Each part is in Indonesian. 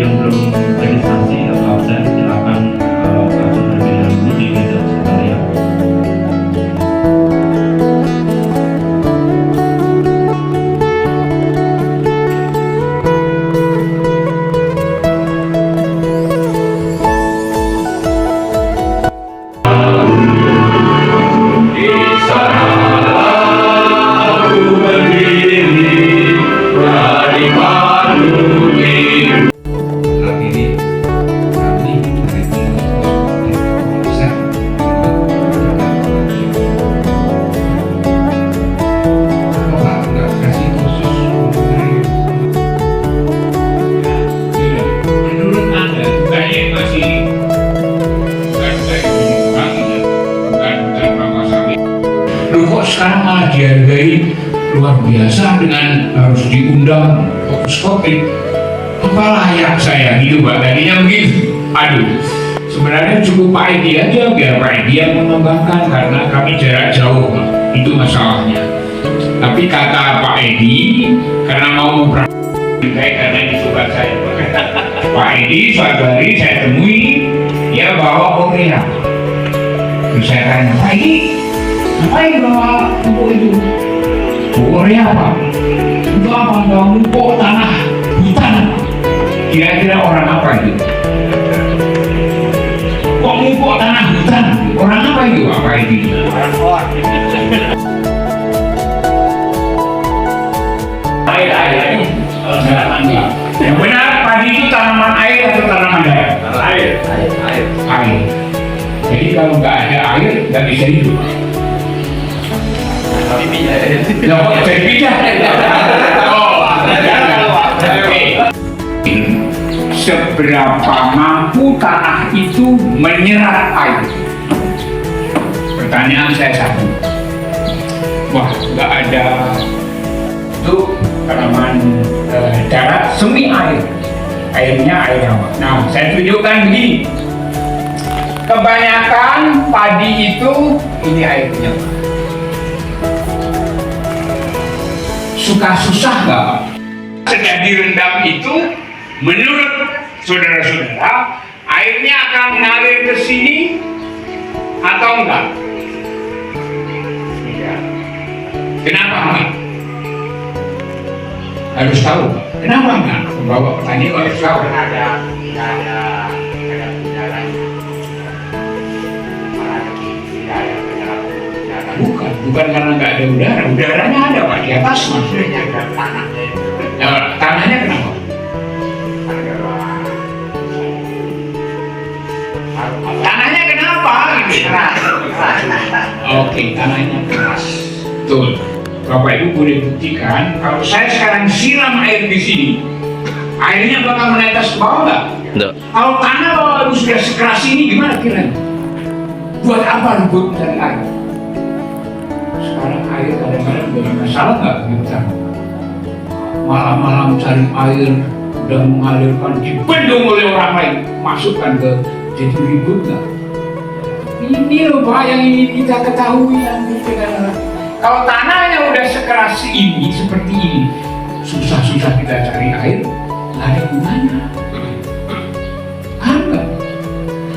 yang belum registrasi atau absen silakan langsung terlebih dahulu di meja sekalian. Sekarang malah dihargai luar biasa dengan harus diundang fokus covid. Apa layak saya gitu Pak, tadinya begitu. Aduh, sebenarnya cukup Pak Edi aja biar Pak Edi yang mengembangkan karena kami jarak jauh Pak. Itu masalahnya. Tapi kata Pak Edi karena mau memperhatikan karena ini sobat saya Pak Edi suatu hari saya temui dia bawa Korea. Terus saya tanya, Pak Edi ngapain bawa pupuk itu? Pupuk Korea apa? Itu apa? Bawa pupuk tanah hutan. Kira-kira orang apa itu? Kok pupuk tanah hutan? Orang apa itu? Apa itu? Orang air. Yang benar padi itu tanaman air atau tanaman darat? Air. Jadi kalau nggak ada air nggak bisa hidup. Seberapa mampu tanah itu menyerap air? Pertanyaan saya satu. Wah, nggak ada itu tanaman darat semi air. Airnya air apa? Nah, saya tunjukkan begini. Kebanyakan padi itu ini airnya. Suka susah nggak Pak? Sedang direndam itu, menurut saudara-saudara, airnya akan mengalir ke sini atau enggak? Ya. Kenapa enggak? Harus tahu. Kenapa enggak? Bapak petani harus tahu. Ada bukan karena nggak ada udara, udaranya ada Pak di atas maksudnya. Tanahnya kenapa? Tanahnya kenapa? Oke, tanahnya keras. Betul. Bapak Ibu boleh buktikan kalau saya sekarang siram air di sini, airnya bakal menetes ke bawah nggak? Kalau tanah Bapak Ibu sudah sekeras ini gimana kira-kira? Buat apa ribut mencari air? Sekarang air kadang-kadang jadi masalah nggak kita? Malam-malam cari air udah mengalirkan dibendung oleh orang lain, masukkan ke jadi ribut nggak? Ini loh Pak yang ingin kita ketahui nanti. Kalau tanahnya udah sekeras ini seperti ini, susah-susah kita cari air, nggak ada gunanya. Enggak.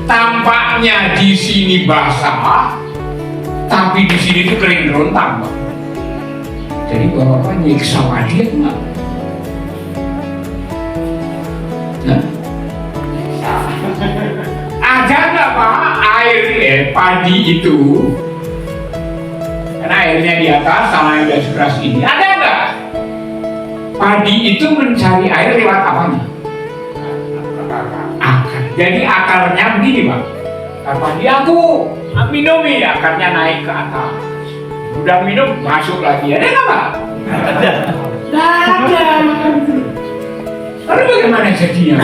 Tampaknya di sini basah, tapi di sini tuh kering rontang Pak. Jadi Bapak nyiksa padi enggak? Nah? Ada nggak Pak air padi itu? Karena airnya di atas, tanahnya udah sekeras ini. Ada nggak? Padi itu mencari air lewat apanya? Akar. Jadi akarnya begini Pak. Padi aku minum ya, akarnya naik ke atas. Udah minum, masuk lagi. Ada nggak Pak? Ada. Ada. Lalu bagaimana jadinya?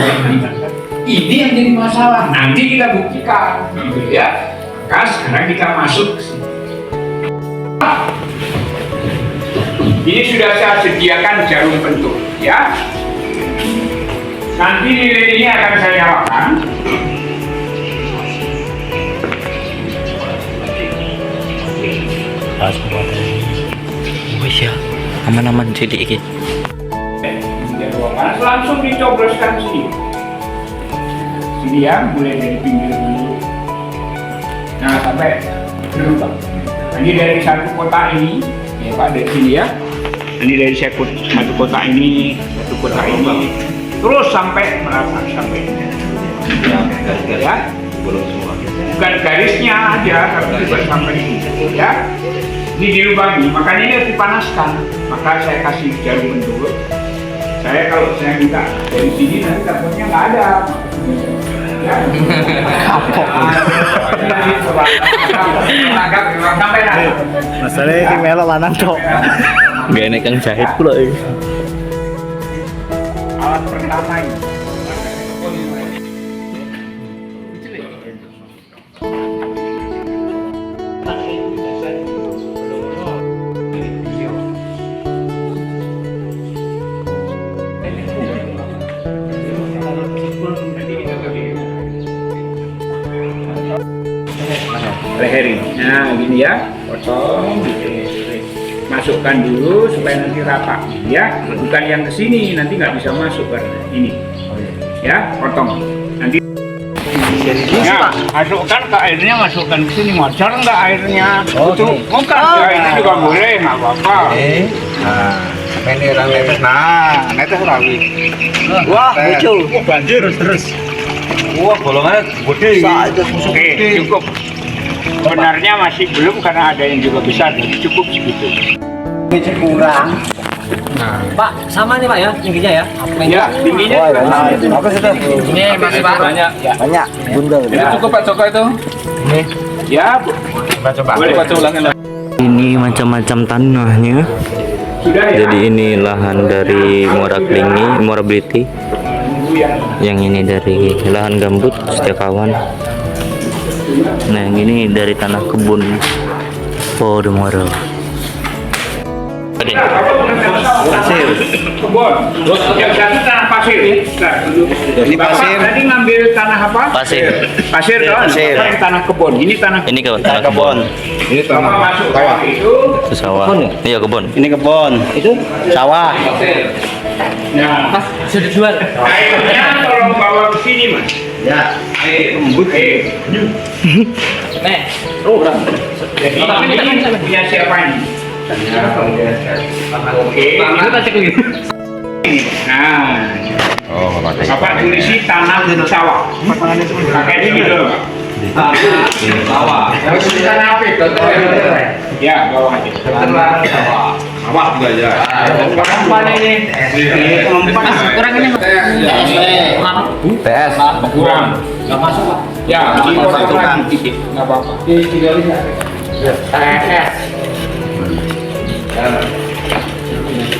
Ini yang jadi masalah. Nanti kita buktikan, ya. Maka sekarang kita masuk ke sini. Ini sudah saya sediakan jarum pentul, ya. Nanti lilin ini akan saya nyalakan. Wih ya, aman-aman jadi iki. Langsung dicobroskan sini. Ini ya, mulai dari pinggir dulu. Nah, sampai berubah. Ini dari satu kotak ini, ya Pak, dari sini ya. Ini dari satu kotak ini, terus sampai merata sampai ini. Ya, bukan garisnya aja, tapi juga sampai ini. Ya, ini dilubangi, makanya ini harus dipanaskan. Maka saya kasih jarum dulu. Kalau saya minta dari sini nanti takutnya nggak ada. Ya. Masalahnya si Melo lanang kok. Gak enak yang jahit pula. Alat pertama ini. Leher ini. Nah, gini ya, potong gitu. Masukkan dulu supaya nanti rata, ya. Bukan yang ke sini, nanti nggak bisa masuk karena ini. Ya, potong. Nanti ya, masukkan ke airnya, masukkan ke sini. Wajar nggak airnya? Itu bukan, airnya juga boleh, nggak apa-apa. Nah, ini orang netes. Nah, netes rawi. Wah, muncul. Banjir terus. Wah, golongannya gede. Oke, cukup. Sebenarnya masih belum karena ada yang juga besar, jadi cukup segitu. Ini kurang. Pak, sama nih Pak ya, tingginya ya? Ya, tingginya Apa sih itu? Ini masih Pak. banyak. Ya. Banyak, bundel. Ya. Cukup Pak Joko itu? Ya, Coba. boleh. Coba ulangin lagi. Ini macam-macam tanahnya. Sudah ya. Jadi ini lahan dari Muara Klingi, Muara Beliti. Yang ini dari lahan gambut Setiakawan. Nah, yang ini dari tanah kebun Podomoro. Pasir. Kebun. Yang satu tanah pasir. Ini pasir. Tadi ngambil tanah apa? Pasir. Pasir kan? Pasir. Yang tanah kebun. Ini tanah. Ini tanah kebun. Ini tanah Bapak masuk sawah. itu. Itu sawah. Iya kebun. Ini kebun. Itu Sawah. Nah, sudah dijual. airnya tolong bawa ke sini mas. Ya. Embut. Nih. Jadi ini punya siapa ini? Oke. Itu tak cek lagi. Nah, Oh, pakai. Bapak tulisi tanah sawah. Pakai ini dulu. Sawah. Tanah apa itu? Ya, bawa aja. Sawah juga ya. Apa ini? Mas, kurang ini Mas. PS. Kurang. Enggak masuk Pak. Ya, dipotong lagi dikit. Nggak apa-apa.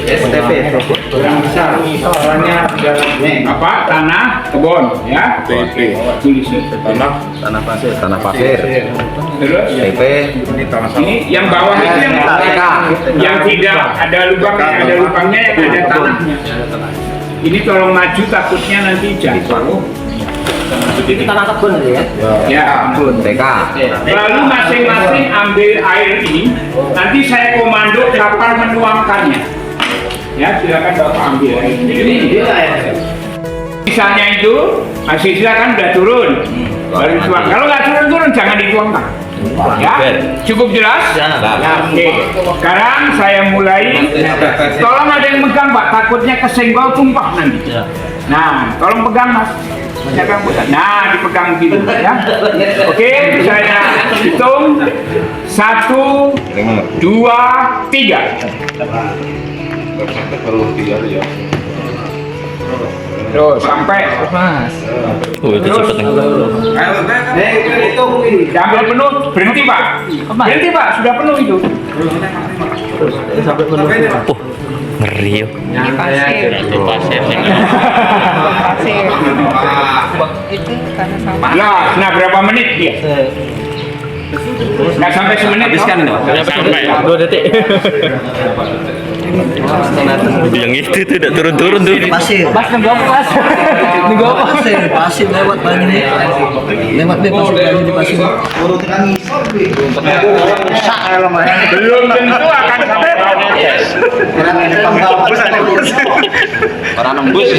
STP. Kurang besar. Soalnya apa? Tanah kebun, ya. TP. Tulisi. Tanah pasir. Terus TP. Ini tanah sawah. ini yang bawah itu yang tidak ada lubangnya yang ada tanahnya. Ini tolong maju takutnya nanti jatuh. Itu tanah kebun ya. Ya. TK. Lalu masing-masing ambil air ini. Nanti saya komando kapan menuangkannya. Ya, silakan Bapak ambil air ini. Sisanya itu, sisa kan udah turun. Baru tuang. Kalau nggak turun-turun jangan dituangkan. Ya, cukup jelas? Ya. Oke. Sekarang saya mulai. Tolong ada yang megang Pak, takutnya kesenggol tumpah nanti. Nah, tolong pegang Mas. Pegang. Nah, dipegang gitu ya. Oke, saya hitung 1, 2, 3. Perlu 3 ya. Terus sampai Mas. Oh, itu cepet nih. Sampai penuh, berhenti Pak. Berhenti Pak, sudah penuh itu. Oh, ngeri yuk. Itu pasirnya. Nah berapa menit dia? Nggak sampai semenit. Habiskan ini. Sampai. 2 detik. Yang itu tuh udah turun-turun tuh. Pasir. Mas nunggu apa mas? Nunggu apa? Pasir. Pasir lewat banyak nih. Lewat deh pasir banyak di pasir. Belum tentu akan sampai Orang nembus.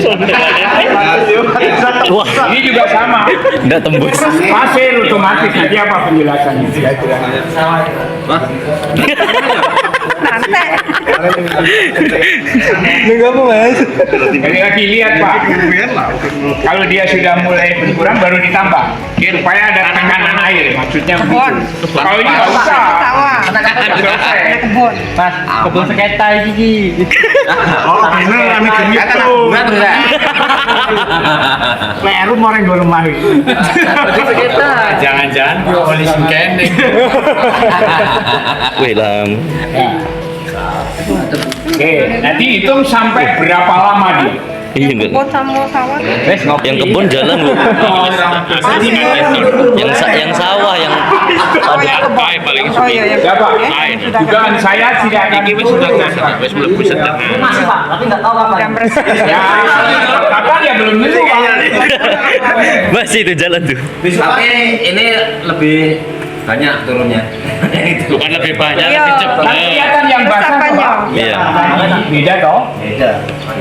Wah, ini juga sama. enggak tembus. Pasir otomatis nanti apa penjelasannya? Sekali lagi lihat Pak, kalau dia sudah mulai berkurang baru ditambah supaya ada tekanan air, maksudnya begitu. Kalau ini nggak usah. Selesai. Mas, kebun seketa gigi. Oh, ini kami genit tuh. Kleru mau yang gue lemah. Jangan-jangan gue oli singkene. Wih, lam. Oke, nanti hitung sampai berapa lama dia. Iya enggak. Pot sama sawah. Yang kebun jalan, Bu. Yang sawah yang Paling oh iya yang Ya Pak, dugaan saya tidak akan Masih Pak, tapi nggak tahu kapan. ya, kapan ya belum tentu Pak. masih itu jalan tuh. Tapi ini lebih banyak turunnya. Bukan lebih banyak, Iya. lebih cepat. Kan kelihatan yang basah tuh, Pak. Iya. Beda toh? Beda.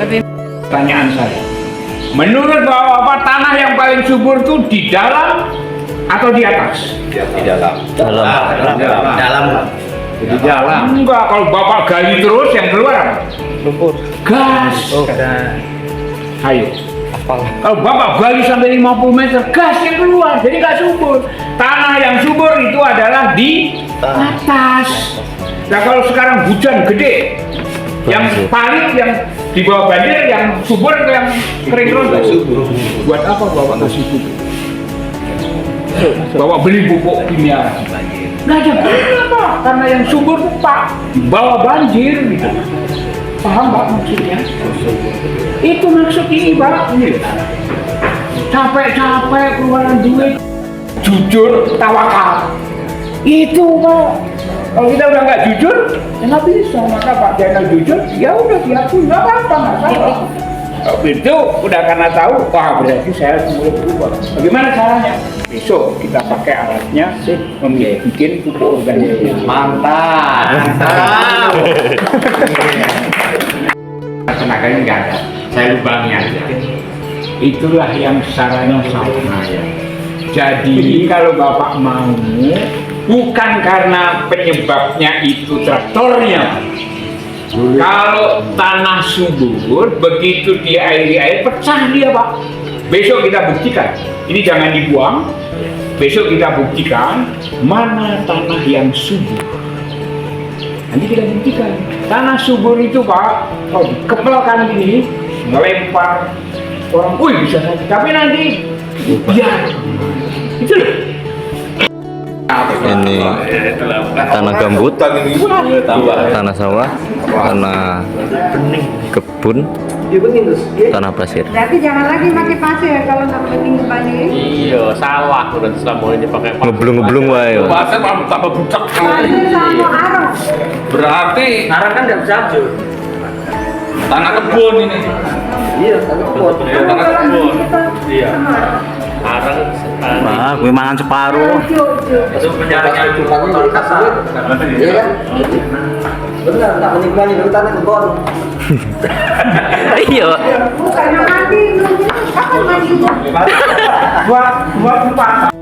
lebih Pertanyaan saya. Menurut Bapak, tanah yang paling subur itu di dalam atau di atas? Di dalam. Dalam. Di dalam. Enggak, kalau Bapak gali terus yang keluar apa? Lumpur. Gas. Ayo. Kalau Bapak gali sampai 50 meter, gas yang keluar, jadi nggak subur. Tanah yang subur itu adalah di atas. Nah kalau sekarang hujan gede, yang paling yang di bawah banjir, yang subur atau yang kering terus? Buat apa Bapak kasih pupuk? Bapak beli pupuk kimia. Nggak ada gunanya Pak, karena yang subur tuh Pak di bawah banjir gitu. Paham Pak maksudnya? Itu maksud ini Pak. Ini. Capek-capek keluaran duit, jujur, tawakal. Itu Pak. Kalau kita udah nggak jujur, ya nggak bisa. Maka Pak Jainal jujur, ya udah diakui, nggak apa-apa, nggak salah. Kalau itu udah karena tahu, wah berarti saya harus mulai berubah. Bagaimana caranya? Besok kita pakai alatnya, bikin pupuk organik. Mantap. Tenaganya nggak ada, saya lubangi aja. Itulah yang caranya sama ya. Jadi kalau Bapak mau, bukan karena penyebabnya itu traktornya. Kalau tanah subur, begitu diairi air, pecah dia Pak. Besok kita buktikan, ini jangan dibuang. Besok kita buktikan mana tanah yang subur. Nanti kita buktikan, tanah subur itu Pak, kalau dikepelkan gini, melempar orang, wih bisa sakit. Tapi nanti, ya, itu loh. Ini tanah gambut, tanah sawah, tanah kebun, tanah pasir. Berarti jangan lagi pakai pasir kalau nggak bening banjir. Iya, sawah udah selama ini pakai Ngeblung-ngeblung wae. Pasir tambah budak. Pasir sama arang. Berarti Sekarang kan nggak bisa jujur. tanah kebun ini. Iya, tapi kuat. Tanah kebun. Iya. Arang Wah, gue mangan separuh. Itu penyaringan cukup kasar. Iya kan? Benar, nggak menikmati dari tanah kebun. Iya. Bukan mati, kapan mati? Buat tempat.